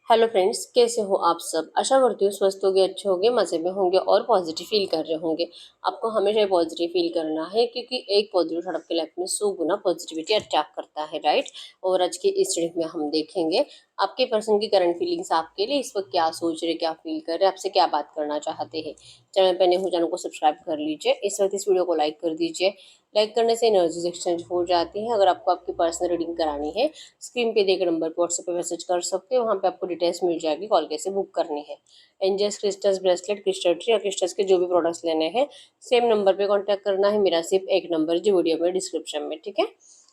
Hello friends, कैसे हो आप सब। आशा करती हूँ स्वस्थ होंगे, अच्छे होंगे, मज़े में होंगे और पॉजिटिव फील कर रहे होंगे। आपको हमेशा पॉजिटिव फील करना है क्योंकि एक पॉजिटिव थॉट आपके लाइफ में 100 गुना पॉजिटिविटी अट्रैक्ट करता है, राइट। और आज की इस रीडिंग में हम देखेंगे आपके पर्सन की करंट फीलिंग्स आपके लिए इस वक्त क्या सोच रहे, क्या फील कर रहे, आपसे क्या बात करना चाहते हैं। चैनल पर नए हो, चैनल को सब्सक्राइब कर लीजिए। इस वक्त इस वीडियो को लाइक कर दीजिए। लाइक करने से एनर्जीज एक्सचेंज हो जाती है। अगर आपको आपकी पर्सनल रीडिंग करानी है, स्क्रीन पे देकर नंबर पर व्हाट्सएप पे मैसेज कर सकते हो। वहाँ पे आपको डिटेल्स मिल जाएगी, कॉल कैसे बुक करनी है। Angels crystals bracelet, crystal tree या क्रिस्टल्स के जो भी प्रोडक्ट्स लेने हैं, सेम नंबर पे कांटेक्ट करना है। मेरा सिर्फ एक नंबर जो वीडियो में डिस्क्रिप्शन में, ठीक है।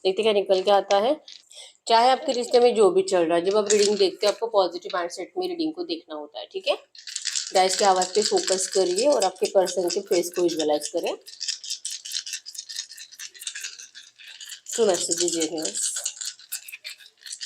देखते क्या निकल के आता है। चाहे आपके रिश्ते में जो भी चल रहा है, जब आप रीडिंग देखते हो आपको पॉजिटिव माइंडसेट में रीडिंग को देखना होता है, ठीक है। गाइस की आवाज़ पे फोकस करिए और आपके पर्सन के फेस को विजुअलाइज करें। ट्रू मैसेजेस यूनिवर्स,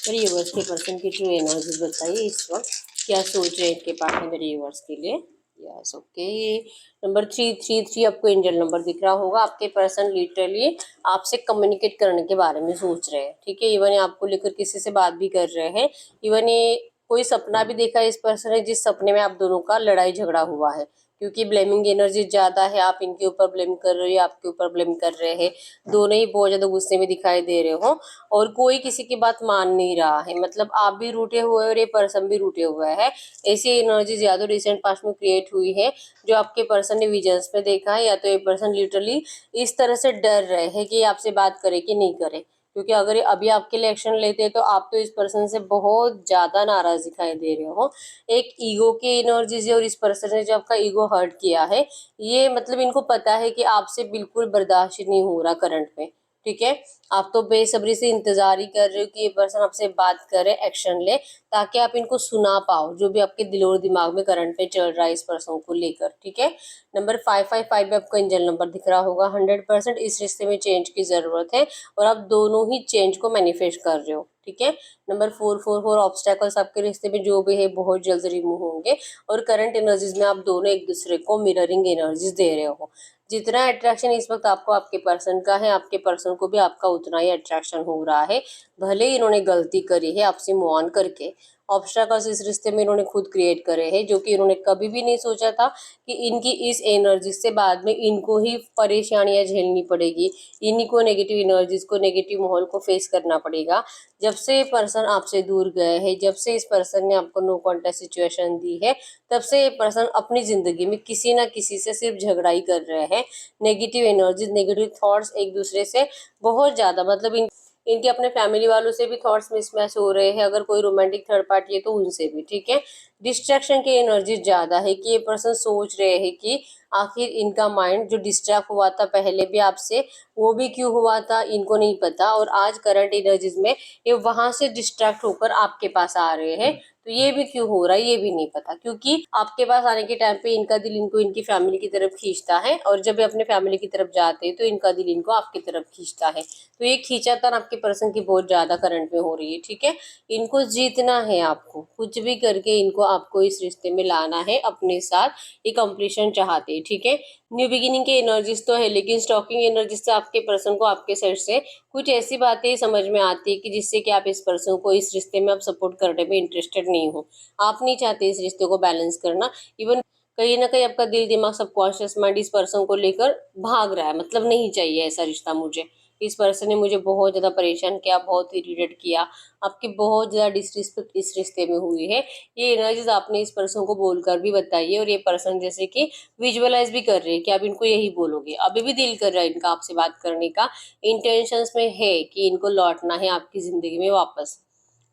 मेरे यूनिवर्स के पर्सन की ट्रू एनर्जीज बताइए इस वक्त क्या सोच रहे हैं इनके पार्टनर मेरे यूनिवर्स के लिए। Yes, okay. नंबर 333 आपको एंजल नंबर दिख रहा होगा। आपके पर्सन लिटरली आपसे कम्युनिकेट करने के बारे में सोच रहे हैं, ठीक है। इवन ये आपको लेकर किसी से बात भी कर रहे हैं। इवन ये कोई सपना भी देखा है इस पर्सन ने, जिस सपने में आप दोनों का लड़ाई झगड़ा हुआ है, क्योंकि ब्लेमिंग एनर्जी ज्यादा है। आप इनके ऊपर ब्लेम कर रहे हो, ये आपके ऊपर ब्लेम कर रहे हैं। दोनों ही बहुत ज्यादा गुस्से में दिखाई दे रहे हो और कोई किसी की बात मान नहीं रहा है। मतलब आप भी रूठे हुए और ये पर्सन भी रूठे हुए है। ऐसी एनर्जी ज्यादा रिसेंट पास्ट में क्रिएट हुई है जो आपके पर्सन ने विजन्स में देखा है। या तो ये पर्सन लिटरली इस तरह से डर रहे हैं कि आपसे बात करे कि नहीं करे, क्योंकि अगर ये अभी आपके लिए एक्शन लेते हैं तो आप तो इस पर्सन से बहुत ज्यादा नाराज दिखाई दे रहे हो। एक ईगो की एनर्जीज है और इस पर्सन ने जो आपका ईगो हर्ट किया है, ये मतलब इनको पता है कि आपसे बिल्कुल बर्दाश्त नहीं हो रहा करंट में, ठीक है। आप तो बेसब्री से इंतजार ही कर रहे हो कि ये पर्सन आपसे बात करे, एक्शन ले, ताकि आप इनको सुना पाओ जो भी आपके दिल और दिमाग में करंट पे चल रहा है इस पर्सन को लेकर, ठीक है। नंबर 555 में आपको एंजल नंबर दिख रहा होगा। 100% इस रिश्ते में चेंज की जरूरत है और आप दोनों ही चेंज को मैनिफेस्ट कर रहे हो, ठीक है। नंबर 444 ऑब्स्टेकल्स आपके रिश्ते में जो भी है बहुत जल्द रिमूव होंगे और करंट एनर्जीज में आप दोनों एक दूसरे को मिररिंग एनर्जीज दे रहे हो। जितना अट्रैक्शन इस वक्त आपको आपके पर्सन का है, आपके पर्सन को भी आपका उतना ही अट्रैक्शन हो रहा है। भले ही इन्होंने गलती करी है आपसे मूव ऑन करके। ऑब्स्टेकल्स इस रिश्ते में इन्होंने खुद क्रिएट करे हैं, जो कि इन्होंने कभी भी नहीं सोचा था कि इनकी इस एनर्जी से बाद में इनको ही परेशानियां झेलनी पड़ेगी। इन्हीं को नेगेटिव एनर्जीज को, नेगेटिव माहौल को फेस करना पड़ेगा। जब से ये पर्सन आपसे दूर गए हैं, जब से इस पर्सन ने आपको नो कॉन्टेक्ट सिचुएशन दी है, तब से ये पर्सन अपनी जिंदगी में किसी ना किसी से सिर्फ झगड़ा ही कर रहे हैं। नेगेटिव एनर्जीज, नेगेटिव थॉट्स एक दूसरे से बहुत ज्यादा, मतलब इनके अपने फैमिली वालों से भी थॉट्स मिसमैच हो रहे हैं। अगर कोई रोमांटिक थर्ड पार्टी है तो उनसे भी, ठीक है। डिस्ट्रैक्शन की एनर्जी ज्यादा है कि ये पर्सन सोच रहे हैं कि आखिर इनका माइंड जो डिस्ट्रैक्ट हुआ था पहले भी आपसे, वो भी क्यों हुआ था इनको नहीं पता। और आज करंट एनर्जीज में ये वहां से डिस्ट्रैक्ट होकर आपके पास आ रहे हैं, तो ये भी क्यों हो रहा है ये भी नहीं पता। क्योंकि आपके पास आने के टाइम पे इनका दिल इनको इनकी फैमिली की तरफ खींचता है और जब ये अपने फैमिली की तरफ जाते हैं तो इनका दिल इनको आपकी तरफ खींचता है। तो ये खींचातान आपके पर्सन की बहुत ज्यादा करंट में हो रही है, ठीक है। इनको जीतना है, आपको कुछ भी करके इनको आपको इस रिश्ते में लाना है अपने साथ। ये कंप्लीशन चाहते हैं, ठीक है। न्यू बिगिनिंग के एनर्जीज तो है, लेकिन स्टॉकिंग एनर्जीज से आपके पर्सन को आपके साइड से कुछ ऐसी बातें समझ में आती है कि जिससे कि आप इस पर्सन को इस रिश्ते में आप सपोर्ट करने में इंटरेस्टेड नहीं हो। आप नहीं चाहते इस रिश्ते को बैलेंस करना। इवन कहीं ना कहीं आपका दिल दिमाग सबकॉन्शियस माइंड इस पर्सन को लेकर भाग रहा है, मतलब नहीं चाहिए ऐसा रिश्ता मुझे। इस पर्सन ने मुझे बहुत ज्यादा परेशान किया, बहुत इरिटेट किया। आपकी बहुत ज्यादा डिसरिस्पेक्ट इस रिश्ते में हुई है। ये एनर्जीज आपने इस पर्सन को बोलकर भी बताई है और ये पर्सन जैसे कि विजुअलाइज भी कर रहे हैं कि आप इनको यही बोलोगे। अभी भी दिल कर रहा है इनका आपसे बात करने का, इंटेंशंस में है कि इनको लौटना है आपकी जिंदगी में वापस।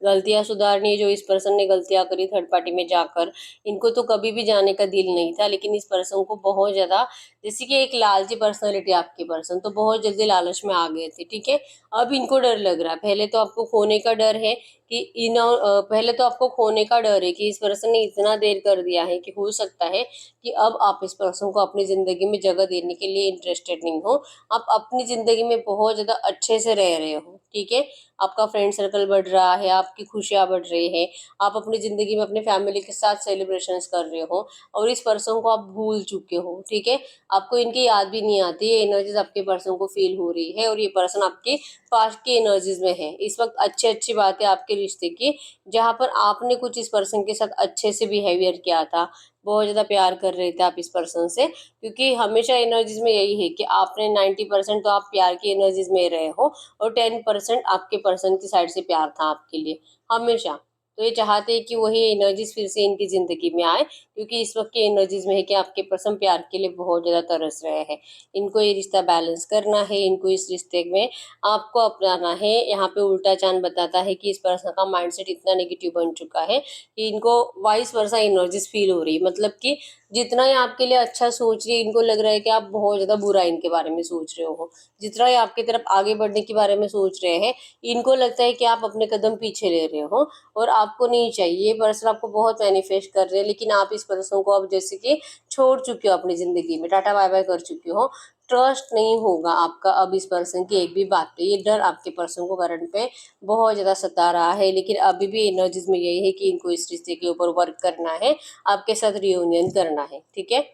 गलतियां सुधारनी है जो इस पर्सन ने गलतियां करी थर्ड पार्टी में जाकर। इनको तो कभी भी जाने का दिल नहीं था, लेकिन इस पर्सन को बहुत ज्यादा, जैसे कि एक लालची पर्सनैलिटी आपके पर्सन तो बहुत जल्दी लालच में आ गए थे, ठीक है। अब इनको डर लग रहा है। पहले तो आपको खोने का डर है कि पहले तो आपको खोने का डर है कि इस पर्सन ने इतना देर कर दिया है कि हो सकता है कि अब आप इस पर्सन को अपनी जिंदगी में जगह देने के लिए इंटरेस्टेड नहीं हो। आप अपनी जिंदगी में बहुत ज्यादा अच्छे से रह रहे हो, ठीक है। आपका फ्रेंड सर्कल बढ़ रहा है, आपकी खुशियां बढ़ रही है, आप अपनी जिंदगी में अपने फैमिली के साथ सेलिब्रेशंस कर रहे हो और इस पर्सन को आप भूल चुके हो, ठीक है। आपको इनकी याद भी नहीं आती, ये एनर्जीज आपके पर्सन को फील हो रही है और ये पर्सन आपके पास्ट की एनर्जीज में है इस वक्त। अच्छी अच्छी बातें आपके रिश्ते की, जहाँ पर आपने कुछ इस पर्सन के साथ अच्छे से बिहेवियर किया था, बहुत ज़्यादा प्यार कर रहे थे आप इस पर्सन से, क्योंकि हमेशा एनर्जीज में यही है कि आपने 90% तो आप प्यार की एनर्जीज में रहे हो और 10% आपके पर्सन की साइड से प्यार था आपके लिए हमेशा। तो ये चाहते हैं कि वही एनर्जीज फिर से इनकी जिंदगी में आए, क्योंकि इस वक्त की एनर्जीज में है कि आपके पर्सन प्यार के लिए बहुत ज़्यादा तरस रहे हैं। इनको ये रिश्ता बैलेंस करना है, इनको इस रिश्ते में आपको अपनाना है। यहाँ पे उल्टा चांद बताता है कि इस पर्सन का माइंडसेट इतना नेगेटिव बन चुका है कि इनको वाइस वर्सा एनर्जीज फील हो रही है, मतलब कि जितना ये आपके लिए अच्छा सोच रही है, इनको लग रहा है कि आप बहुत ज़्यादा बुरा इनके बारे में सोच रहे हो। जितना ये आपकी तरफ आगे बढ़ने के बारे में सोच रहे हैं, इनको लगता है कि आप अपने कदम पीछे ले रहे हो और आपको नहीं चाहिए। ये पर्सन आपको बहुत मैनिफेस्ट कर रहे हैं, लेकिन आप इस पर्सन को अब जैसे कि छोड़ चुके हो अपनी ज़िंदगी में, टाटा बाय बाय कर चुके हो। ट्रस्ट नहीं होगा आपका अब इस पर्सन की एक भी बात पे। ये डर आपके पर्सन को करंट पे बहुत ज़्यादा सता रहा है, लेकिन अभी भी एनर्जीज में यही है कि इनको इस रिश्ते के ऊपर वर्क करना है, आपके साथ रियूनियन करना है। ठीक है,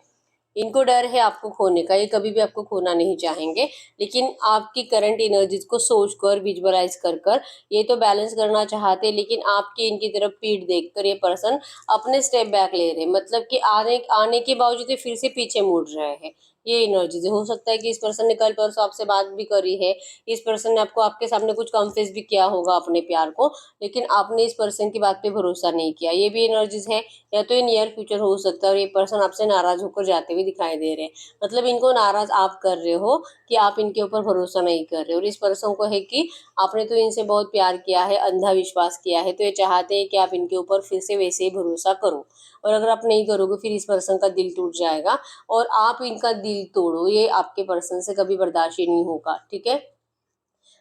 इनको डर है आपको खोने का, ये कभी भी आपको खोना नहीं चाहेंगे, लेकिन आपकी करंट एनर्जीज को सोच कर विजुअलाइज कर कर ये तो बैलेंस करना चाहते हैं, लेकिन आपकी इनकी तरफ पीठ देखकर ये पर्सन अपने स्टेप बैक ले रहे हैं, मतलब कि आने आने के बावजूद ये फिर से पीछे मुड़ रहे हैं। ये एनर्जीज हो सकता है कि इस पर्सन ने कल परसों आपसे बात भी करी है, इस पर्सन ने आपको आपके सामने कुछ कन्फेस भी किया होगा अपने प्यार को, लेकिन आपने इस पर्सन की बात पे भरोसा नहीं किया। ये भी एनर्जीज है, या तो ये नियर फ्यूचर हो सकता है और ये पर्सन आपसे नाराज होकर जाते हुए दिखाई दे रहे हैं, मतलब इनको नाराज आप कर रहे हो कि आप इनके ऊपर भरोसा नहीं कर रहे हो। और इस पर्सन को है कि आपने तो इनसे बहुत प्यार किया है, अंधा विश्वास किया है, तो ये चाहते हैं कि आप इनके ऊपर फिर से वैसे ही भरोसा करो, और अगर आप नहीं करोगे फिर इस पर्सन का दिल टूट जाएगा और आप इनका दिल तोड़ो, ये आपके पर्सन से कभी बर्दाश्त ही नहीं होगा। ठीक है,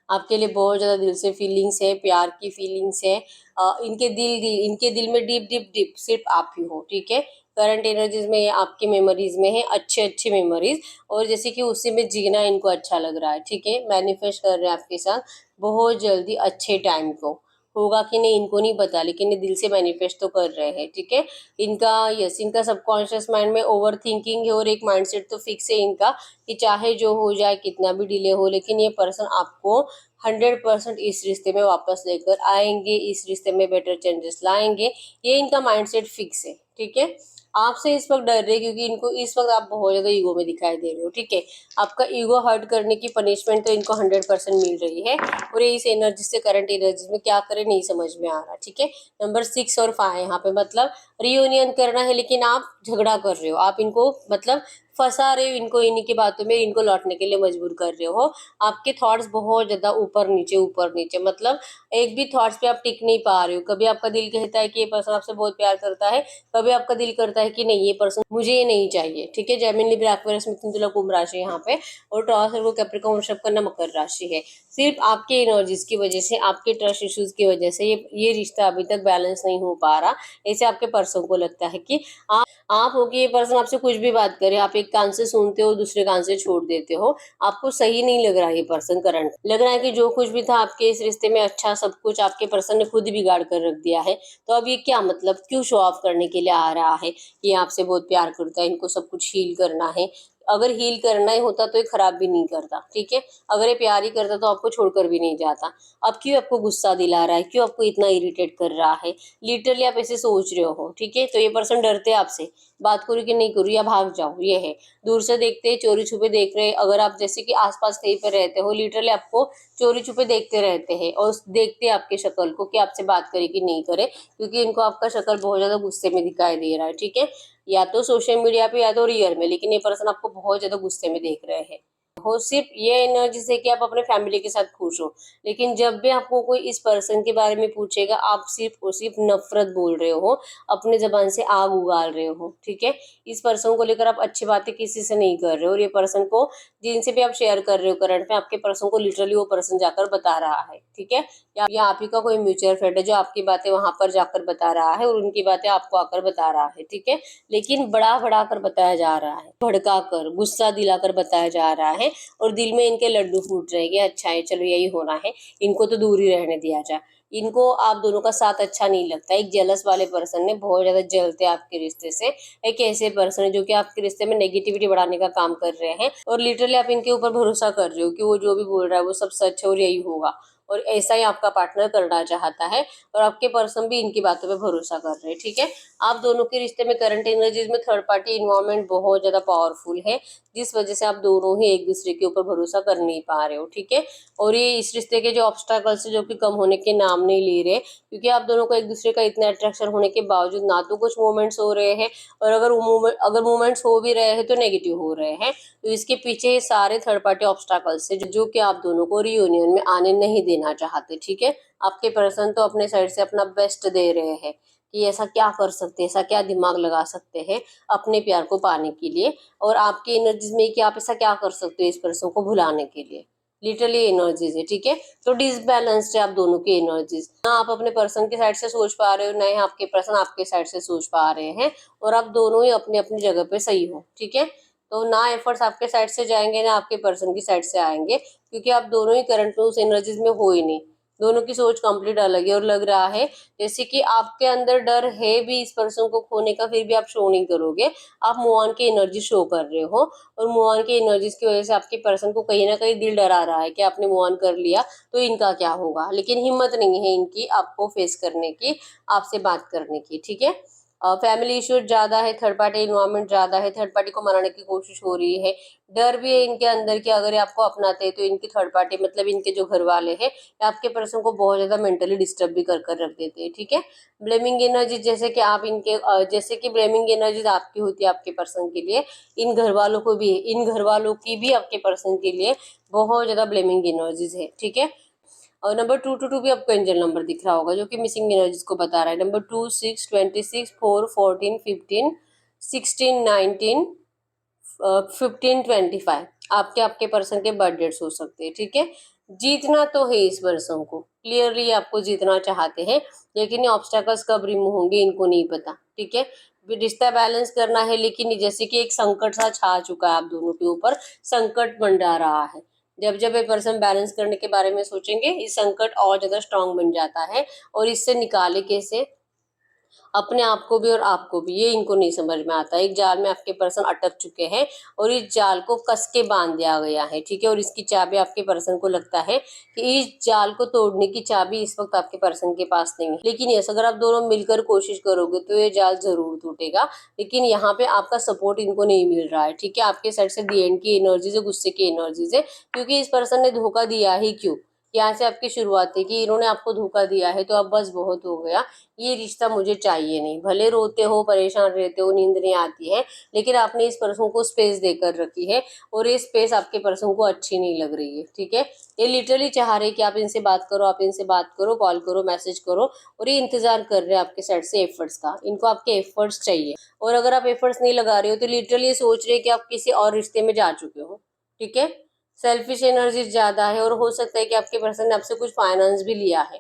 आपके लिए बहुत ज़्यादा दिल से फीलिंग्स है, प्यार की फीलिंग्स है। इनके दिल में डीप डीप डीप सिर्फ आप ही हो। ठीक है, करंट एनर्जीज में ये आपकी मेमोरीज में है, अच्छे अच्छे मेमोरीज, और जैसे कि उसी में जीना इनको अच्छा लग रहा है। ठीक है, मैनिफेस्ट कर रहे हैं आपके साथ बहुत जल्दी अच्छे टाइम को। होगा कि नहीं इनको नहीं पता, लेकिन ये दिल से मैनिफेस्ट तो कर रहे हैं। ठीक है, इनका सबकॉन्शियस माइंड में ओवर थिंकिंग है और एक माइंडसेट तो फिक्स है इनका कि चाहे जो हो जाए, कितना भी डिले हो, लेकिन ये पर्सन आपको 100% इस रिश्ते में वापस लेकर आएंगे, इस रिश्ते में बेटर चेंजेस लाएंगे। ये इनका माइंडसेट फिक्स है। ठीक है, आपसे इस वक्त डर रहे क्योंकि इनको इस वक्त आप बहुत ज्यादा ईगो में दिखाई दे रहे हो। ठीक है, आपका ईगो हर्ट करने की पनिशमेंट तो इनको 100% मिल रही है, और ये इस एनर्जी से करंट एनर्जी में क्या करे नहीं समझ में आ रहा। ठीक है, नंबर 6 और 5 यहाँ पे मतलब रियूनियन करना है, लेकिन आप झगड़ा कर रहे हो, आप इनको मतलब फंसा रहे हो, इनको इन्हीं की बातों में इनको लौटने के लिए मजबूर कर रहे हो। आपके थॉट्स बहुत ज्यादा ऊपर नीचे, मतलब एक भी थॉट्स पे आप टिक नहीं पा रहे हो। कभी आपका दिल कहता है कि ये पर्सन आपसे बहुत प्यार करता है, कभी आपका दिल करता है कि नहीं ये पर्सन मुझे ये नहीं चाहिए। ठीक है, जेमिनी लिब्रा एक्वेरियस मिथुन तुला कुंभ राशि यहाँ पे, और टॉरस और कैप्रिकॉर्न वृषभ कन्या मकर राशि है। सिर्फ आपके एनर्जीज की वजह से, आपके ट्रस्ट इश्यूज की वजह से ये रिश्ता अभी तक बैलेंस नहीं हो पा रहा। ऐसे आपके पर्सन को लगता है कि आप हो कि ये पर्सन आपसे कुछ भी बात करे, आप एक कान से सुनते हो दूसरे कान से छोड़ देते हो, आपको सही नहीं लग रहा है। ये पर्सन करंट लग रहा है कि जो कुछ भी था आपके इस रिश्ते में अच्छा, सब कुछ आपके पर्सन ने खुद बिगाड़ कर रख दिया है। तो अब ये क्या मतलब क्यों शो ऑफ करने के लिए आ रहा है कि ये आपसे बहुत प्यार करता है, इनको सब कुछ हील करना है। अगर हील करना ही होता तो ये खराब भी नहीं करता। ठीक है, अगर ये प्यार ही करता तो आपको छोड़कर भी नहीं जाता। अब क्यों आपको गुस्सा दिला रहा है, क्यों आपको इतना इरिटेट कर रहा है, लिटरली आप ऐसे सोच रहे हो। ठीक है, तो ये पर्सन डरते हैं आपसे, बात करूँ कि नहीं करूँ या भाग जाओ, ये है। दूर से देखते हैं, चोरी छुपे देख रहे हैं। अगर आप जैसे कि आसपास कहीं पर रहते हो, लिटरली आपको चोरी छुपे देखते रहते हैं और देखते हैं आपके शक्ल को कि आपसे बात करे कि नहीं करे, क्योंकि इनको आपका शक्ल बहुत ज्यादा गुस्से में दिखाई दे रहा है। ठीक है, या तो सोशल मीडिया पे या तो रियल में, लेकिन ये पर्सन आपको बहुत ज्यादा गुस्से में देख रहे हैं। हो सिर्फ ये एनर्जी से कि आप अपने फैमिली के साथ खुश हो, लेकिन जब भी आपको कोई इस पर्सन के बारे में पूछेगा, आप सिर्फ और सिर्फ नफरत बोल रहे हो, अपने जबान से आग उगाल रहे हो। ठीक है, इस पर्सन को लेकर आप अच्छी बातें किसी से नहीं कर रहे हो, और ये पर्सन को जिनसे भी आप शेयर कर रहे हो करंट में, आपके पर्सन को लिटरली वो पर्सन जाकर बता रहा है। ठीक है, या आप ही का कोई म्यूचुअल फ्रेंड है जो आपकी बातें वहां पर जाकर बता रहा है और उनकी बातें आपको आकर बता रहा है। ठीक है, लेकिन बड़ा बड़ा कर बताया जा रहा है, भड़का कर गुस्सा दिलाकर बताया जा रहा है और दिल में इनके लड्डू फूट जाएंगे। अच्छा है, चलो यही होना है, इनको तो दूर ही रहने दिया जाए। इनको आप दोनों का साथ अच्छा नहीं लगता। एक जेलस वाले पर्सन ने बहुत ज्यादा जलते हैं आपके रिश्ते से। एक ऐसे पर्सन है जो कि आपके रिश्ते में नेगेटिविटी बढ़ाने का काम कर रहे हैं और लिटरली आप इनके ऊपर भरोसा कर रहे हो कि वो जो भी बोल रहा है वो सब सच है और यही होगा, और ऐसा ही आपका पार्टनर करना चाहता है और आपके पर्सन भी इनकी बातों पे भरोसा कर रहे हैं। ठीक है, आप दोनों के रिश्ते में करंट एनर्जीज में थर्ड पार्टी इन्वॉल्वमेंट बहुत ज्यादा पावरफुल है, जिस वजह से आप दोनों ही एक दूसरे के ऊपर भरोसा कर नहीं पा रहे हो। ठीक है, और ये इस रिश्ते के जो ऑब्स्टैकल्स जो कि कम होने के नाम नहीं ले रहे, क्योंकि आप दोनों को एक दूसरे का इतना अट्रैक्शन होने के बावजूद ना तो कुछ मूवमेंट्स हो रहे हैं, और अगर मूवमेंट्स हो भी रहे हैं तो नेगेटिव हो रहे हैं। तो इसके पीछे सारे थर्ड पार्टी ऑब्स्टैकल्स है जो कि आप दोनों को रियूनियन में आने नहीं देना चाहते। ठीक है, आपके पर्सन तो अपने साइड से अपना बेस्ट दे रहे हैं कि ऐसा क्या कर सकते हैं, ऐसा क्या दिमाग लगा सकते हैं अपने प्यार को पाने के लिए, और आपकी एनर्जीज में कि आप ऐसा क्या कर सकते हो इस पर्सन को भुलाने के लिए। लिटरली एनर्जीज है। ठीक है, तो डिसबैलेंस्ड है आप दोनों की एनर्जीज, ना आप अपने पर्सन की साइड से सोच पा रहे हो, ना ही आपके पर्सन आपके साइड से सोच पा रहे हैं, और आप दोनों ही अपनी अपनी जगह पे सही हो। ठीक है, तो ना एफर्ट्स आपके साइड से जाएंगे ना आपके पर्सन की साइड से आएंगे, क्योंकि आप दोनों ही करंट में उस एनर्जीज में हो ही नहीं। दोनों की सोच कंप्लीट अलग है, और लग रहा है जैसे कि आपके अंदर डर है भी इस पर्सन को खोने का, फिर भी आप शो नहीं करोगे। आप मूव ऑन की एनर्जी शो कर रहे हो, और मूव ऑन की एनर्जीज की वजह से आपके पर्सन को कहीं ना कहीं दिल डरा रहा है कि आपने मूव ऑन कर लिया तो इनका क्या होगा, लेकिन हिम्मत नहीं है इनकी आपको फेस करने की, आपसे बात करने की। ठीक है, फैमिली इश्यूज ज्यादा है, थर्ड पार्टी इन्वॉल्वमेंट ज्यादा है, थर्ड पार्टी को मनाने की कोशिश हो रही है। डर भी है इनके अंदर कि अगर ये आपको अपनाते हैं तो इनकी थर्ड पार्टी मतलब इनके जो घर वाले हैं आपके पर्सन को बहुत ज्यादा मेंटली डिस्टर्ब भी कर कर रख देते हैं। ठीक है, ब्लेमिंग एनर्जी जैसे कि आप इनके जैसे कि ब्लेमिंग एनर्जी आपकी होती है आपके पर्सन के लिए, इन घर वालों को भी, इन घर वालों की भी आपके पर्सन के लिए बहुत ज्यादा ब्लेमिंग एनर्जीज है। ठीक है, और नंबर 222 भी आपको एंजल नंबर दिख रहा होगा जो कि मिसिंग एनर्जीज को बता रहा है। नंबर 2, 6, 26, 4, 14, 15, 16, 19, 15, 25 आपके आपके पर्सन के बर्थ डेट्स हो सकते हैं। ठीक है, जीतना तो है इस पर्सन को, क्लियरली आपको जीतना चाहते हैं, लेकिन ये ऑब्स्टेकल्स कब रिमूव होंगे इनको नहीं पता। ठीक है, रिश्ता बैलेंस करना है, लेकिन जैसे कि एक संकट सा छा चुका है आप दोनों के ऊपर, संकट बन जा रहा है। जब जब ये पर्सन बैलेंस करने के बारे में सोचेंगे ये संकट और ज्यादा स्ट्रांग बन जाता है, और इससे निकाले कैसे अपने आप को भी और आपको भी, ये इनको नहीं समझ में आता। एक जाल में आपके पर्सन अटक चुके हैं और इस जाल को कस के बांध दिया गया है। ठीक है, और इसकी चाबी आपके पर्सन को लगता है कि इस जाल को तोड़ने की चाबी इस वक्त आपके पर्सन के पास नहीं है, लेकिन यस अगर आप दोनों मिलकर कोशिश करोगे तो ये जाल जरूर टूटेगा, लेकिन यहाँ पे आपका सपोर्ट इनको नहीं मिल रहा है। ठीक है, आपके साइड से दी एंड की एनर्जीज है, गुस्से की एनर्जीज है, क्योंकि इस पर्सन ने धोखा दिया ही क्यों, यहाँ से आपकी शुरुआत है कि इन्होंने आपको धोखा दिया है, तो अब बस बहुत हो गया, ये रिश्ता मुझे चाहिए नहीं। भले रोते हो, परेशान रहते हो, नींद नहीं आती है, लेकिन आपने इस पर्सन को स्पेस देकर रखी है, और ये स्पेस आपके पर्सन को अच्छी नहीं लग रही है। ठीक है, ये लिटरली चाह रहे कि आप इनसे बात करो, आप इनसे बात करो, कॉल करो, मैसेज करो, और ये इंतजार कर रहे हैं आपके साइड से एफर्ट्स का। इनको आपके एफर्ट्स चाहिए, और अगर आप एफर्ट्स नहीं लगा रहे हो तो लिटरली ये सोच रहे हैं कि आप किसी और रिश्ते में जा चुके हो। ठीक है, सेल्फिश एनर्जी ज्यादा है, और हो सकता है कि आपके पर्सन ने आपसे कुछ फाइनेंस भी लिया है,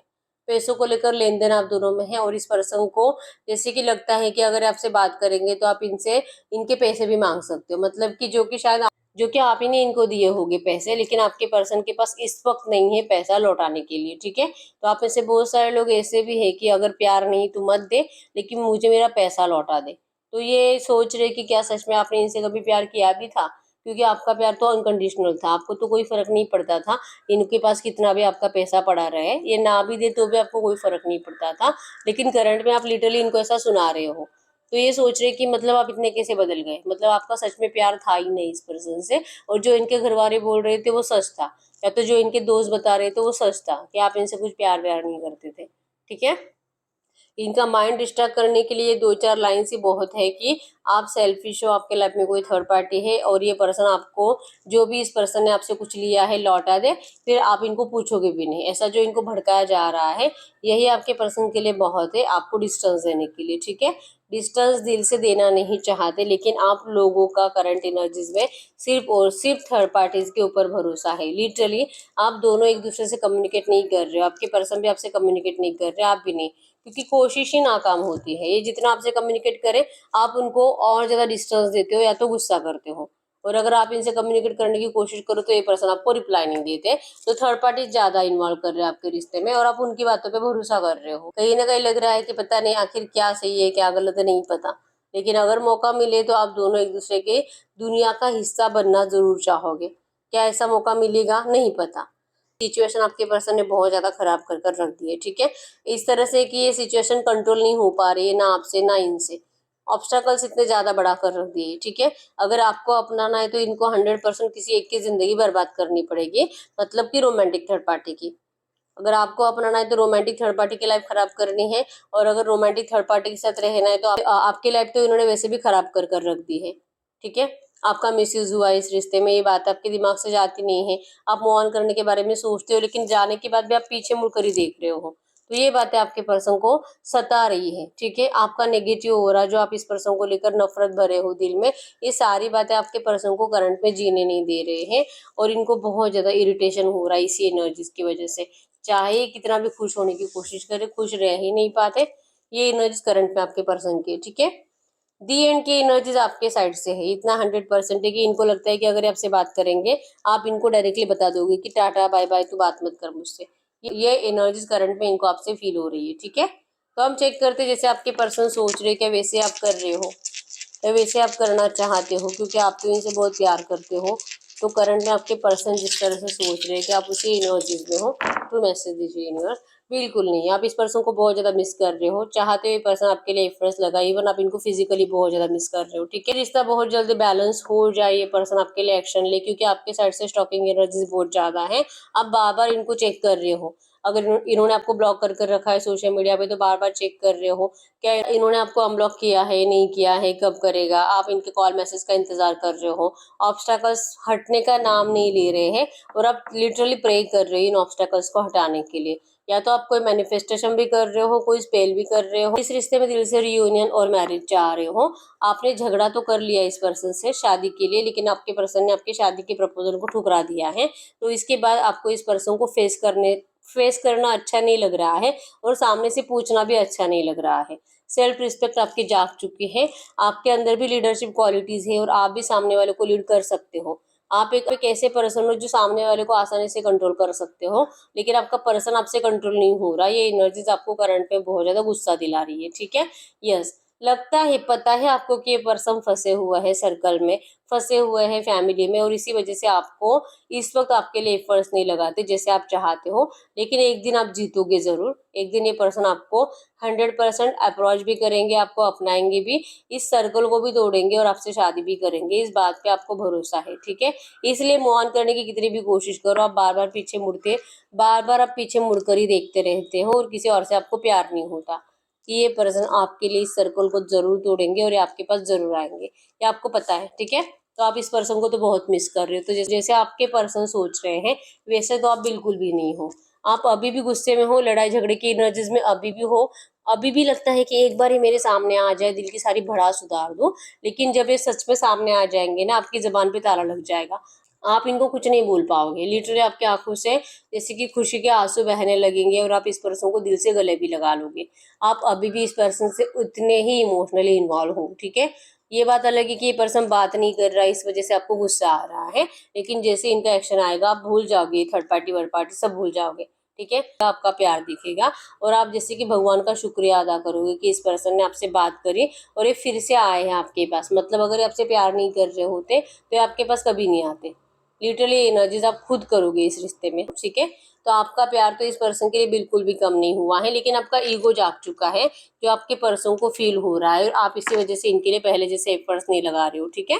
पैसों को लेकर लेन देन आप दोनों में है, और इस पर्सन को जैसे कि लगता है कि अगर आपसे बात करेंगे तो आप इनसे इनके पैसे भी मांग सकते हो, मतलब कि जो कि शायद जो कि आप ही ने इनको दिए होंगे पैसे, लेकिन आपके पर्सन के पास इस वक्त नहीं है पैसा लौटाने के लिए। ठीक है, तो आप में से बहुत सारे लोग ऐसे भी है कि अगर प्यार नहीं तो मत दे, लेकिन मुझे मेरा पैसा लौटा दे। तो ये सोच रहे कि क्या सच में आपने इनसे कभी प्यार किया भी था, क्योंकि आपका प्यार तो अनकंडीशनल था, आपको तो कोई फर्क नहीं पड़ता था इनके पास कितना भी आपका पैसा पड़ा रहे, ये ना भी दे तो भी आपको कोई फर्क नहीं पड़ता था, लेकिन करंट में आप लिटरली इनको ऐसा सुना रहे हो। तो ये सोच रहे कि मतलब आप इतने कैसे बदल गए, मतलब आपका सच में प्यार था ही नहीं इस पर्सन से, और जो इनके घर वाले बोल रहे थे वो सच था, या तो जो इनके दोस्त बता रहे थे वो सच था कि आप इनसे कुछ प्यार व्यार नहीं करते थे। ठीक है, इनका माइंड डिस्ट्रैक्ट करने के लिए दो चार लाइन ही बहुत है कि आप सेल्फिश हो, आपके लाइफ में कोई थर्ड पार्टी है, और ये पर्सन आपको जो भी इस पर्सन ने आपसे कुछ लिया है लौटा दे, फिर आप इनको पूछोगे भी नहीं, ऐसा जो इनको भड़काया जा रहा है यही आपके पर्सन के लिए बहुत है, आपको डिस्टेंस देने के लिए। ठीक है, डिस्टेंस दिल से देना नहीं चाहते, लेकिन आप लोगों का करंट एनर्जीज में सिर्फ और सिर्फ थर्ड पार्टीज के ऊपर भरोसा है। लिटरली आप दोनों एक दूसरे से कम्युनिकेट नहीं कर रहे हो, आपके पर्सन भी आपसे कम्युनिकेट नहीं कर रहे, आप भी नहीं, क्योंकि कोशिश ही नाकाम होती है। ये जितना आपसे कम्युनिकेट करें आप उनको और ज्यादा डिस्टेंस देते हो या तो गुस्सा करते हो, और अगर आप इनसे कम्युनिकेट करने की कोशिश करो तो ये पर्सन आपको रिप्लाई नहीं देते। तो थर्ड पार्टी ज्यादा इन्वॉल्व कर रहे हैं आपके रिश्ते में और आप उनकी बातों पे भरोसा कर रहे हो। कहीं ना कहीं लग रहा है कि पता नहीं आखिर क्या सही है क्या गलत है, नहीं पता। लेकिन अगर मौका मिले तो आप दोनों एक दूसरे के दुनिया का हिस्सा बनना जरूर चाहोगे। क्या ऐसा मौका मिलेगा, नहीं पता। सिचुएशन आपके पर्सन ने बहुत ज्यादा खराब कर कर रख दी है, ठीक है। इस तरह से कि ये सिचुएशन कंट्रोल नहीं हो पा रही है, ना आपसे ना इनसे। ऑब्स्टेकल्स इतने ज्यादा बढ़ा कर रख दिए, ठीक है। अगर आपको अपनाना है तो इनको 100% किसी एक की जिंदगी बर्बाद करनी पड़ेगी, मतलब कि रोमांटिक थर्ड पार्टी की। अगर आपको अपनाना है तो रोमांटिक थर्ड पार्टी की लाइफ खराब करनी है, और अगर रोमांटिक थर्ड पार्टी के साथ रहना है तो आपकी लाइफ तो इन्होंने वैसे भी खराब कर कर रख दी है, ठीक है। आपका मिसयूज हुआ इस रिश्ते में, ये बात आपके दिमाग से जाती नहीं है। आप मूव ऑन करने के बारे में सोचते हो, लेकिन जाने के बाद भी आप पीछे मुड़कर ही देख रहे हो। तो ये बातें आपके पर्सन को सता रही है, ठीक है। आपका नेगेटिव हो रहा, जो आप इस पर्सन को लेकर नफरत भरे हो दिल में, ये सारी बातें आपके पर्सन को करंट में जीने नहीं दे रहे हैं। और इनको बहुत ज्यादा इरिटेशन हो रहा है इसी एनर्जीज की वजह से। चाहे कितना भी खुश होने की कोशिश करे, खुश रह ही नहीं पाते। ये एनर्जीज करंट में आपके पर्सन की, ठीक है। दी एंड की एनर्जीज आपके साइड से है, इतना 100% है कि इनको लगता है कि अगर आपसे बात करेंगे, आप इनको डायरेक्टली बता दोगे कि टाटा बाय बाय, तू बात मत कर मुझसे। ये एनर्जीज करंट में इनको आपसे फील हो रही है, ठीक है। तो हम चेक करते हैं, जैसे आपके पर्सन सोच रहे क्या वैसे आप कर रहे हो, या वैसे आप करना चाहते हो, क्योंकि आप तो इनसे बहुत प्यार करते हो। तो करंट में आपके पर्सन जिस तरह से सोच रहे हैं कि आप उसी एनर्जीज में हो, तो मैसेज दीजिए यूनिवर्स। बिल्कुल नहीं, आप इस पर्सन को बहुत ज्यादा मिस कर रहे हो। चाहते हुए पर्सन आपके लिए एफर्ट्स लगा, इवन आप इनको फिजिकली बहुत ज्यादा मिस कर रहे हो, ठीक है। रिश्ता बहुत जल्दी बैलेंस हो जाए, ये पर्सन आपके लिए एक्शन ले, क्योंकि आपके साइड से स्टॉकिंग एनर्जीज बहुत ज्यादा है। आप बार बार इनको चेक कर रहे हो। अगर इन्होंने आपको ब्लॉक कर कर रखा है सोशल मीडिया पे, तो बार बार चेक कर रहे हो क्या इन्होंने आपको अनब्लॉक किया है, नहीं किया है, कब करेगा। आप इनके कॉल मैसेज का इंतजार कर रहे हो। ऑब्स्टैकल्स हटने का नाम नहीं ले रहे हैं, और आप लिटरली प्रे कर रहे हो इन ऑब्स्टैकल्स को हटाने के लिए। या तो आप कोई मैनिफेस्टेशन भी कर रहे हो, कोई स्पेल भी कर रहे हो, इस रिश्ते में दिल से रियूनियन और मैरिज चाह रहे हो। आपने झगड़ा तो कर लिया इस पर्सन से शादी के लिए, लेकिन आपके पर्सन ने आपकी शादी के प्रपोजल को ठुकरा दिया है। तो इसके बाद आपको इस पर्सन को फेस करना अच्छा नहीं लग रहा है, और सामने से पूछना भी अच्छा नहीं लग रहा है। सेल्फ रिस्पेक्ट आपकी जाग चुकी है। आपके अंदर भी लीडरशिप क्वालिटीज है, और आप भी सामने वाले को लीड कर सकते हो। आप एक ऐसे पर्सन हो जो सामने वाले को आसानी से कंट्रोल कर सकते हो, लेकिन आपका पर्सन आपसे कंट्रोल नहीं हो रहा। ये एनर्जीज आपको करंट में बहुत ज्यादा गुस्सा दिला रही है, ठीक है। यस, लगता है, पता है आपको कि ये पर्सन फंसे हुआ है सर्कल में, फंसे हुए हैं फैमिली में, और इसी वजह से आपको इस वक्त आपके लिए एफर्ट्स नहीं लगाते जैसे आप चाहते हो। लेकिन एक दिन आप जीतोगे जरूर। एक दिन ये पर्सन आपको 100% अप्रोच भी करेंगे, आपको अपनाएंगे भी, इस सर्कल को भी तोड़ेंगे, और आपसे शादी भी करेंगे। इस बात पे आपको भरोसा है, ठीक है। इसलिए मूव ऑन करने की कितनी भी कोशिश करो, आप बार बार आप पीछे मुड़कर ही देखते रहते हो, और किसी और से आपको प्यार नहीं होता। कि ये पर्सन आपके लिए इस सर्कल को जरूर तोड़ेंगे, और ये आपके पास जरूर आएंगे, ये आपको पता है, ठीक है। तो आप इस पर्सन को तो बहुत मिस कर रहे हो। तो जैसे आपके पर्सन सोच रहे हैं, वैसे तो आप बिल्कुल भी नहीं हो। आप अभी भी गुस्से में हो, लड़ाई झगड़े की एनर्जीज में अभी भी हो। अभी भी लगता है कि एक बार ही मेरे सामने आ जाए, दिल की सारी भड़ास उतार दूं। लेकिन जब ये सच में सामने आ जाएंगे ना, आपकी जबान पे ताला लग जाएगा। आप इनको कुछ नहीं बोल पाओगे। लिटरली आपकी आंखों से जैसे कि खुशी के आंसू बहने लगेंगे, और आप इस पर्सन को दिल से गले भी लगा लोगे। आप अभी भी इस पर्सन से उतने ही इमोशनली इन्वॉल्व हो, ठीक है। ये बात अलग है कि ये पर्सन बात नहीं कर रहा है, इस वजह से आपको गुस्सा आ रहा है। लेकिन जैसे इनका एक्शन आएगा, आप भूल जाओगे थर्ड पार्टी वर्ड पार्टी सब भूल जाओगे, ठीक है। आपका प्यार दिखेगा, और आप जैसे कि भगवान का शुक्रिया अदा करोगे कि इस पर्सन ने आपसे बात करी, और ये फिर से आए हैं आपके पास। मतलब अगर ये आपसे प्यार नहीं कर रहे होते तो ये आपके पास कभी नहीं आते। लिटरली एनर्जीज आप खुद करोगे इस रिश्ते में, ठीक है। तो आपका प्यार तो इस पर्सन के लिए बिल्कुल भी कम नहीं हुआ है, लेकिन आपका ईगो जाग चुका है, जो आपके पर्सन को फील हो रहा है, और आप इसी वजह से इनके लिए पहले जैसे एफर्ट्स नहीं लगा रहे हो, ठीक है।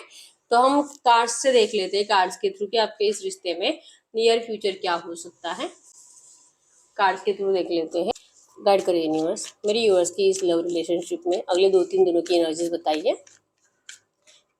तो हम कार्ड्स से देख लेते हैं, कार्ड्स के थ्रू कि आपके इस रिश्ते में नियर फ्यूचर क्या हो सकता है। कार्ड्स के थ्रू देख लेते हैं। गाइड करिए यूनिवर्स, मेरी यूनिवर्स की इस लव रिलेशनशिप में अगले 2-3 दिनों की एनर्जीज बताइए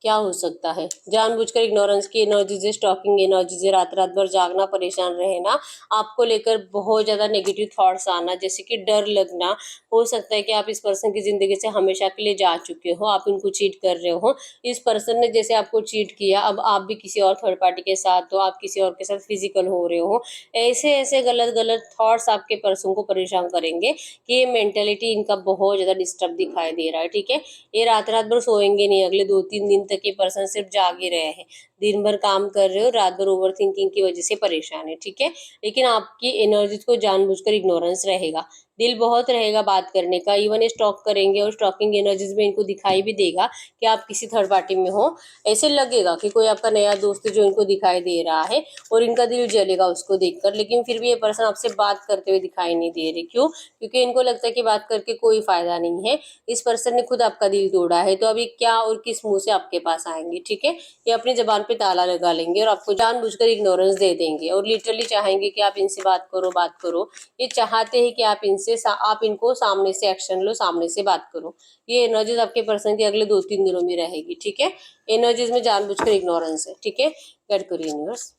क्या हो सकता है। जानबूझकर इग्नोरेंस की एनर्जीज, स्टॉकिंग एनर्जीज, रात रात भर जागना, परेशान रहना, आपको लेकर बहुत ज्यादा नेगेटिव थॉट्स आना, जैसे कि डर लगना। हो सकता है कि आप इस पर्सन की जिंदगी से हमेशा के लिए जा चुके हो, आप इनको चीट कर रहे हो। इस पर्सन ने जैसे आपको चीट किया, अब आप भी किसी और थर्ड पार्टी के साथ हो, आप किसी और के साथ फिजिकल हो रहे हो। ऐसे ऐसे गलत गलत थॉट्स आपके पर्सन को परेशान करेंगे कि ये मेंटेलिटी इनका बहुत ज्यादा डिस्टर्ब दिखाई दे रहा है, ठीक है। ये रात रात भर सोएंगे नहीं, अगले 2-3 दिन तक ये पर्सन सिर्फ जागे रहे हैं। दिन भर काम कर रहे हो, रात भर ओवर थिंकिंग की वजह से परेशान है, ठीक है। लेकिन आपकी एनर्जीज को जानबूझकर इग्नोरेंस रहेगा, दिल बहुत रहेगा बात करने का, इवन ये स्टॉक करेंगे और स्टॉकिंग एनर्जीज में इनको दिखाई भी देगा कि आप किसी थर्ड पार्टी में हो। ऐसे लगेगा कि कोई आपका नया दोस्त जो इनको दिखाई दे रहा है और इनका दिल जलेगा उसको देखकर, लेकिन फिर भी ये पर्सन आपसे बात करते हुए दिखाई नहीं दे रहे। क्यों? क्योंकि इनको लगता है कि बात करके कोई फायदा नहीं है, इस पर्सन ने खुद आपका दिल तोड़ा है, तो अभी क्या और किस मुंह से आपके पास आएंगे, ठीक है। ये अपनी जबान पे ताला लगा लेंगे और आपको जानबूझकर इग्नोरेंस दे देंगे और लिटरली चाहेंगे कि आप इनसे बात करो बात करो। ये चाहते हैं कि आप इनको सामने से एक्शन लो, सामने से बात करो। ये एनर्जीज आपके पर्सन की अगले 2-3 दिनों में रहेगी, ठीक है। एनर्जीज में जानबूझकर इग्नोरेंस है, ठीक है। गाइड करो यूनिवर्स,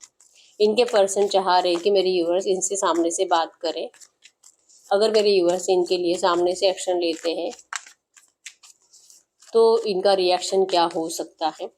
इनके पर्सन चाह रहे हैं कि मेरे यूनिवर्स इनसे सामने से बात करें। अगर मेरे यूनिवर्स इनके लिए सामने से एक्शन लेते हैं तो इनका रिएक्शन क्या हो सकता है।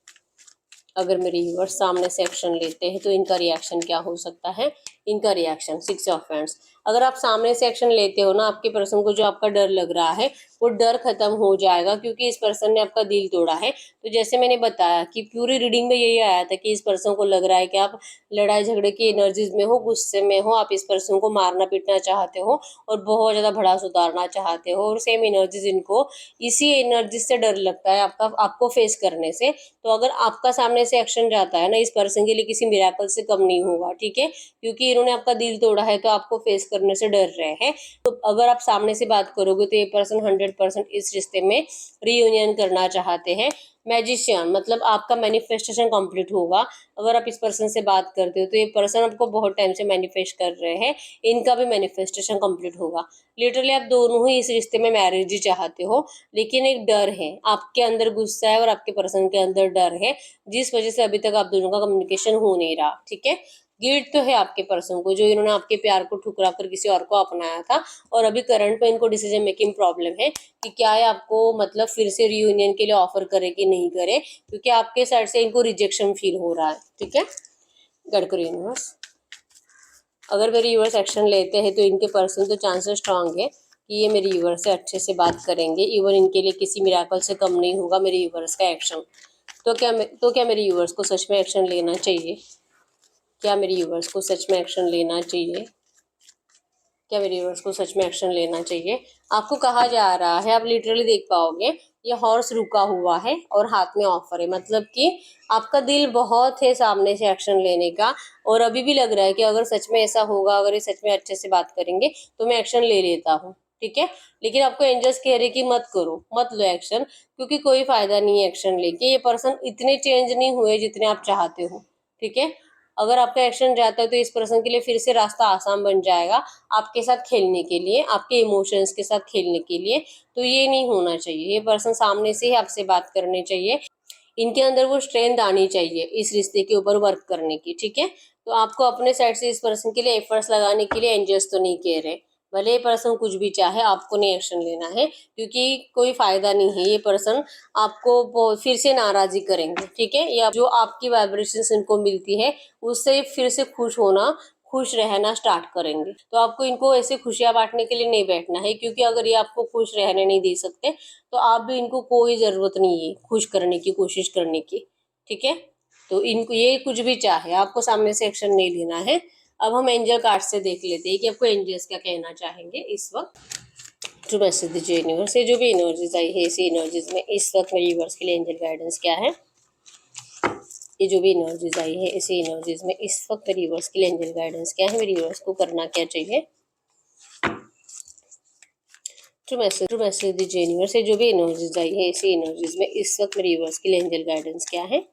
अगर मेरे व्यूअर्स सामने से एक्शन लेते हैं तो इनका रिएक्शन क्या हो सकता है। इनका रिएक्शन 6 ऑफ हैंड्स। अगर आप सामने से एक्शन लेते हो ना, आपके पर्सन को जो आपका डर लग रहा है वो डर खत्म हो जाएगा, क्योंकि इस पर्सन ने आपका दिल तोड़ा है। तो जैसे मैंने बताया कि पूरी रीडिंग में यही आया था कि इस पर्सन को लग रहा है कि आप लड़ाई झगड़े की एनर्जीज में हो, गुस्से में हो, आप इस पर्सन को मारना पीटना चाहते हो और बहुत ज्यादा भड़ास उतारना चाहते हो, और सेम एनर्जीज इनको इसी एनर्जी से डर लगता है आपको फेस करने से। तो अगर आपका सामने से एक्शन जाता है ना, इस पर्सन के लिए किसी मिराकल से कम नहीं होगा, ठीक है। क्योंकि इन्होंने आपका दिल तोड़ा है तो आपको फेस करने से डर रहे हैं। तो अगर आप सामने से बात करोगे तो ये पर्सन 100% इस रिश्ते में रीयूनियन करना चाहते हैं। मैजिशियन मतलब आपका मैनिफेस्टेशन कंप्लीट होगा। अगर आप इस पर्सन से बात करते हो तो ये पर्सन आपको बहुत टाइम से मैनिफेस्ट कर रहे हैं, इनका भी मैनिफेस्टेशन कंप्लीट होगा। लिटरली आप दोनों ही इस रिश्ते में मैरिज ही चाहते हो, लेकिन एक डर है, आपके अंदर गुस्सा है और आपके पर्सन के अंदर डर है, जिस वजह से अभी तक आप दोनों का कम्युनिकेशन हो नहीं रहा, ठीक है। गिल्ट तो है आपके पर्सन को, जो इन्होंने आपके प्यार को ठुकरा कर किसी और को अपनाया था, और अभी करंट में इनको डिसीजन मेकिंग प्रॉब्लम है कि क्या है आपको मतलब फिर से रियूनियन के लिए ऑफर करे कि नहीं करे, क्योंकि आपके साइड से इनको रिजेक्शन फील हो रहा है, ठीक है। गडकरी यूनिवर्स, अगर मेरे यूवर्स एक्शन लेते हैं तो इनके पर्सन तो चांसेस स्ट्रांग है कि ये मेरे यूवर्स से अच्छे से बात करेंगे। इवन इनके लिए किसी मिराकल से कम नहीं होगा मेरे यूवर्स का एक्शन। तो क्या मेरे यूवर्स को सच में एक्शन लेना चाहिए? क्या मेरे यूवर्स को सच में एक्शन लेना चाहिए? क्या मेरे व्यूअर्स को सच में एक्शन लेना चाहिए? आपको कहा जा रहा है, आप लिटरली देख पाओगे, ये हॉर्स रुका हुआ है और हाथ में ऑफर है, मतलब कि आपका दिल बहुत है सामने से एक्शन लेने का, और अभी भी लग रहा है कि अगर सच में ऐसा होगा, अगर ये सच में अच्छे से बात करेंगे तो मैं एक्शन ले लेता हूँ, ठीक है। लेकिन आपको एंजल्स कह रहे कि मत करो, मत लो एक्शन, क्योंकि कोई फायदा नहीं है एक्शन लेके। ये पर्सन इतने चेंज नहीं हुए जितने आप चाहते हो, ठीक है। अगर आपका एक्शन जाता है तो इस पर्सन के लिए फिर से रास्ता आसान बन जाएगा आपके साथ खेलने के लिए, आपके इमोशंस के साथ खेलने के लिए। तो ये नहीं होना चाहिए, ये पर्सन सामने से ही आपसे बात करनी चाहिए, इनके अंदर वो स्ट्रेंथ आनी चाहिए इस रिश्ते के ऊपर वर्क करने की, ठीक है। तो आपको अपने साइड से इस पर्सन के लिए एफर्ट्स लगाने के लिए एंजल्स तो नहीं कह रहे, भले ये पर्सन कुछ भी चाहे आपको नहीं एक्शन लेना है, क्योंकि कोई फायदा नहीं है। ये पर्सन आपको फिर से नाराजी करेंगे, ठीक है, या जो आपकी वाइब्रेशंस इनको मिलती है उससे फिर से खुश रहना स्टार्ट करेंगे। तो आपको इनको ऐसे खुशियां बांटने के लिए नहीं बैठना है, क्योंकि अगर ये आपको खुश रहने नहीं दे सकते तो आप भी इनको कोई जरूरत नहीं है खुश करने की कोशिश करने की, ठीक है। तो इनको ये कुछ भी चाहे आपको सामने से एक्शन नहीं लेना है। अब हम एंजल कार्ड से देख लेते हैं कि आपको एंजल्स क्या कहना चाहेंगे इस वक्त। जो मैसेज दीजिए यूनिवर्स से, जो भी एनर्जीज आई है इसी एनर्जीज में इस वक्त मेरे यूनिवर्स के लिए एंजल गाइडेंस क्या है। ये जो भी एनर्जीज आई है इसी एनर्जीज में इस वक्त मेरे यूनिवर्स के लिए एंजल गाइडेंस क्या है, मेरे यूनिवर्स को करना क्या चाहिए। ट्रू मैसेज दीजिए यूनिवर्स से, जो भी एनर्जीज आई है इसी एनर्जीज में इस वक्त मेरे यूनिवर्स के लिए एंजल गाइडेंस क्या है।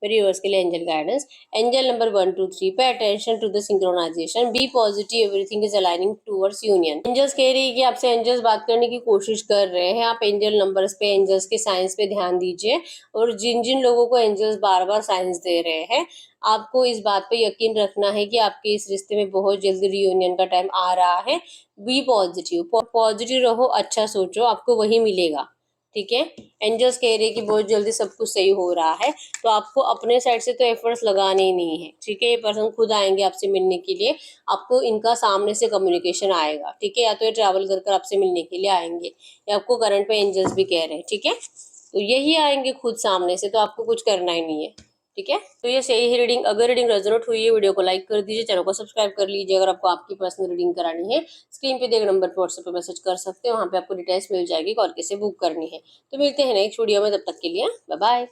मेरे व्यूअर्स के लिए angel guidance, angel number 1 2 3, pay attention to the synchronization, be positive, everything is aligning towards union. Angels कह रही है कि आपसे एंजल्स बात करने की कोशिश कर रहे हैं। आप एंजल नंबर्स पे, एंजल्स के साइंस पे ध्यान दीजिए, और जिन जिन लोगों को एंजल्स बार बार साइंस दे रहे हैं, आपको इस बात पे यकीन रखना है कि आपके इस रिश्ते में बहुत जल्दी रियूनियन का टाइम आ रहा है। बी पॉजिटिव, पॉजिटिव रहो, अच्छा सोचो, आपको वही मिलेगा, ठीक है। एंजल्स कह रहे हैं कि बहुत जल्दी सब कुछ सही हो रहा है, तो आपको अपने साइड से तो एफर्ट्स लगाने ही नहीं है, ठीक है। ये पर्सन खुद आएंगे आपसे मिलने के लिए, आपको इनका सामने से कम्युनिकेशन आएगा, ठीक है, या तो ये ट्रैवल कर कर आपसे मिलने के लिए आएंगे, या आपको करंट पे एंजल्स भी कह रहे हैं, ठीक है। तो यही आएंगे खुद सामने से, तो आपको कुछ करना ही नहीं है, ठीक है। तो ये सही है रीडिंग। अगर रीडिंग रेजोनेट हुई है, वीडियो को लाइक कर दीजिए, चैनल को सब्सक्राइब कर लीजिए। अगर आपको आपकी पर्सनल रीडिंग करानी है, स्क्रीन पे दिए गए नंबर पर व्हाट्सएप पे मैसेज कर सकते हो, वहाँ पे आपको डिटेल्स मिल जाएगी, कौन कैसे बुक करनी है। तो मिलते हैं नेक्स्ट वीडियो में, तब तक के लिए बाय बाय।